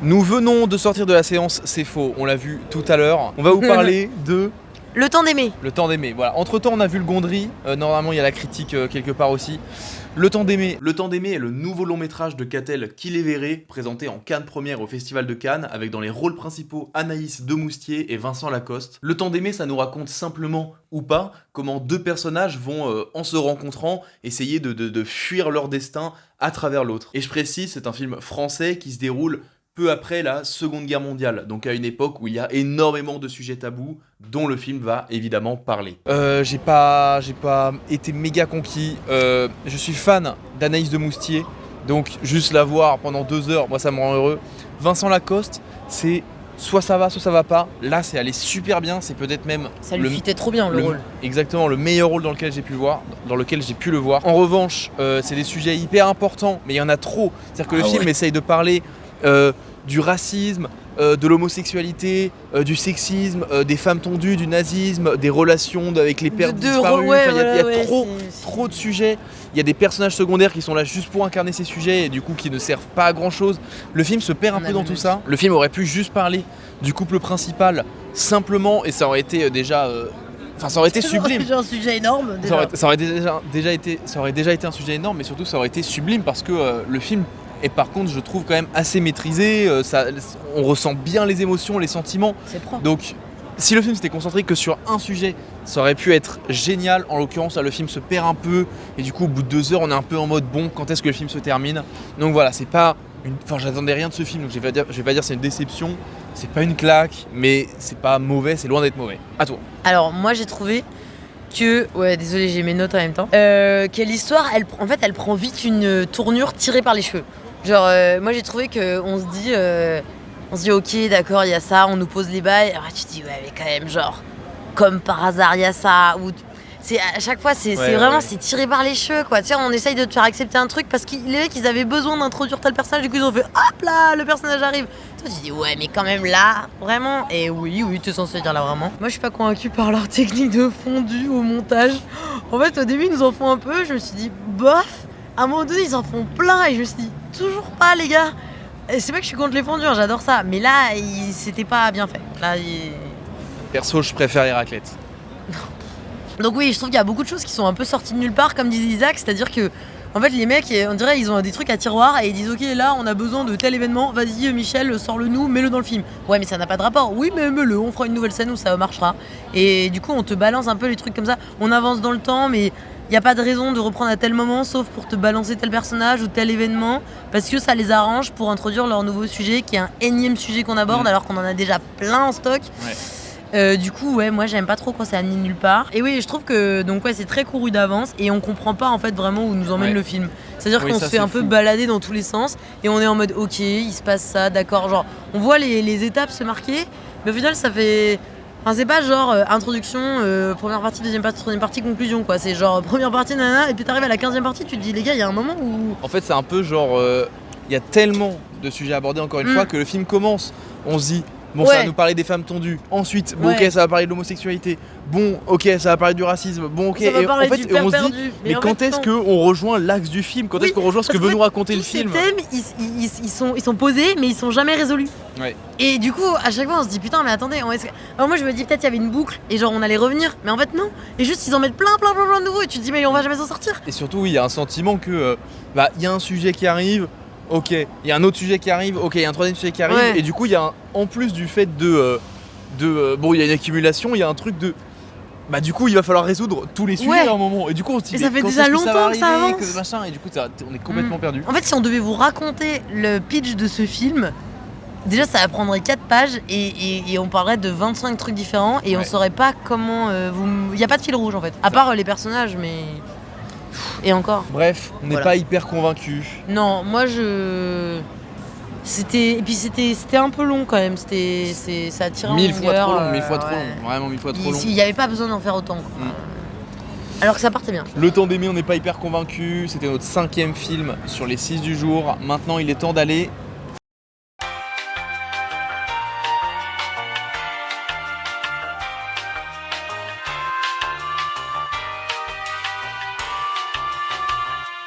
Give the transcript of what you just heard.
Nous venons de sortir de la séance, c'est faux, on l'a vu tout à l'heure. On va vous parler de... Le temps d'aimer. Le temps d'aimer, voilà. Entre temps on a vu le Gondry, normalement il y a la critique quelque part aussi. Le temps d'aimer. Le temps d'aimer est le nouveau long métrage de Catel Qu'il est Verré, présenté en Cannes première au Festival de Cannes, avec dans les rôles principaux Anaïs Demoustier et Vincent Lacoste. Le temps d'aimer, ça nous raconte simplement, ou pas, comment deux personnages vont, en se rencontrant, essayer de fuir leur destin à travers l'autre. Et je précise, c'est un film français qui se déroule peu après la Seconde Guerre mondiale, donc à une époque où il y a énormément de sujets tabous dont le film va évidemment parler. J'ai pas été méga conquis. Je suis fan d'Anaïs Demoustier, donc juste la voir pendant 2 heures, moi ça me rend heureux. Vincent Lacoste, c'est soit ça va pas. Là c'est allé super bien, c'est peut-être même... Ça lui fitait trop bien le rôle. Exactement, le meilleur rôle dans lequel j'ai pu le voir. En revanche, c'est des sujets hyper importants, mais il y en a trop. C'est-à-dire que le film essaye de parler... du racisme, de l'homosexualité, du sexisme, des femmes tondues, du nazisme, des relations avec les pères disparus. Il y a trop de sujets. Il y a des personnages secondaires qui sont là juste pour incarner ces sujets et du coup qui ne servent pas à grand chose. Le film se perd un peu dans tout ça. Le film aurait pu juste parler du couple principal simplement et ça aurait été déjà... ça aurait été sublime. C'est un sujet énorme. Ça aurait déjà été un sujet énorme, mais surtout ça aurait été sublime parce que le film... Et par contre, je trouve quand même assez maîtrisé, on ressent bien les émotions, les sentiments. C'est propre. Donc, si le film s'était concentré que sur un sujet, ça aurait pu être génial. En l'occurrence, là, le film se perd un peu. Et du coup, au bout de 2 heures, on est un peu en mode bon, quand est-ce que le film se termine ? Donc voilà, c'est pas Enfin, j'attendais rien de ce film, donc je vais pas dire c'est une déception. C'est pas une claque, mais c'est pas mauvais, c'est loin d'être mauvais. À toi. Alors, moi, j'ai trouvé que... Ouais, désolé, j'ai mes notes en même temps. Que l'histoire, elle prend vite une tournure tirée par les cheveux. Genre, moi j'ai trouvé qu'on se dit ok, d'accord, il y a ça, on nous pose les bails. Alors tu te dis ouais, mais quand même, genre, comme par hasard, il y a ça. Ou c'est à chaque fois, c'est vraiment c'est tiré par les cheveux, quoi. Tu sais, on essaye de te faire accepter un truc parce que les mecs, ils avaient besoin d'introduire tel personnage, du coup ils ont fait hop là, le personnage arrive. Toi tu te dis ouais, mais quand même là, vraiment. Et oui, t'es censé dire là vraiment. Moi je suis pas convaincue par leur technique de fondu au montage. En fait, au début, ils nous en font un peu. Je me suis dit bof. À un moment donné, ils en font plein et je me suis dit, toujours pas les gars. Et c'est pas que je suis contre les fondus, hein, j'adore ça. Mais là, c'était pas bien fait. Perso, je préfère les raclettes. Donc oui, je trouve qu'il y a beaucoup de choses qui sont un peu sorties de nulle part, comme disait Isaac. C'est-à-dire que, en fait, les mecs, on dirait ils ont des trucs à tiroir et ils disent, ok, là, on a besoin de tel événement. Vas-y, Michel, sors-le nous, mets-le dans le film. Ouais, mais ça n'a pas de rapport. Oui, mais mets-le, on fera une nouvelle scène où ça marchera. Et du coup, on te balance un peu les trucs comme ça. On avance dans le temps, mais... Il n'y a pas de raison de reprendre à tel moment, sauf pour te balancer tel personnage ou tel événement, parce que ça les arrange pour introduire leur nouveau sujet, qui est un énième sujet qu'on aborde, alors qu'on en a déjà plein en stock. Ouais. Du coup, ouais, moi j'aime pas trop quand ça amené nulle part. Et oui, je trouve que donc ouais, c'est très couru d'avance et on comprend pas en fait vraiment où nous emmène le film. C'est-à-dire qu'on se fait un peu balader dans tous les sens et on est en mode ok, il se passe ça, d'accord. Genre, on voit les étapes se marquer, mais au final ça fait... Enfin, c'est pas genre introduction, première partie, deuxième partie, troisième partie, conclusion quoi. C'est genre première partie, nanana, et puis t'arrives à la 15e partie, tu te dis les gars, il y a un moment où... En fait, c'est un peu genre, il y a tellement de sujets abordés encore une fois que le film commence, on se dit, bon ça va nous parler des femmes tondues, ensuite, bon ok, ça va parler de l'homosexualité, bon ok, ça va parler du racisme, bon ok, et en fait on se dit, mais quand est-ce qu'on rejoint l'axe du film, quand est-ce qu'on rejoint ce que veut nous raconter le film? Ces thèmes, ils sont posés, mais ils sont jamais résolus. Ouais. Et du coup, à chaque fois, on se dit putain, mais attendez, alors moi je me dis peut-être il y avait une boucle et genre on allait revenir, mais en fait non. Et juste ils en mettent plein de nouveaux et tu te dis mais on va jamais s'en sortir. Et surtout, il y a un sentiment que il y a un sujet qui arrive, ok, il y a un autre sujet qui arrive, ok, il y a un troisième sujet qui arrive, et du coup il y a en plus du fait bon, il y a une accumulation, il y a un truc de du coup il va falloir résoudre tous les sujets à un moment, et du coup on se dit et ça fait déjà longtemps que ça avance, et du coup on est complètement perdu. En fait, si on devait vous raconter le pitch de ce film, déjà ça prendrait 4 pages et on parlerait de 25 trucs différents et on saurait pas comment il y a pas de fil rouge en fait, à part les personnages, mais et encore. Bref, on n'est pas hyper convaincus. Non, moi c'était un peu long quand même, ça a tiré en longueur. 1000 fois trop long, 1000 fois trop long, vraiment 1000 fois trop long. Il y avait pas besoin d'en faire autant. Alors que ça partait bien. Le temps d'aimer, on n'est pas hyper convaincus, c'était notre 5e film sur les 6 du jour. Maintenant, il est temps d'aller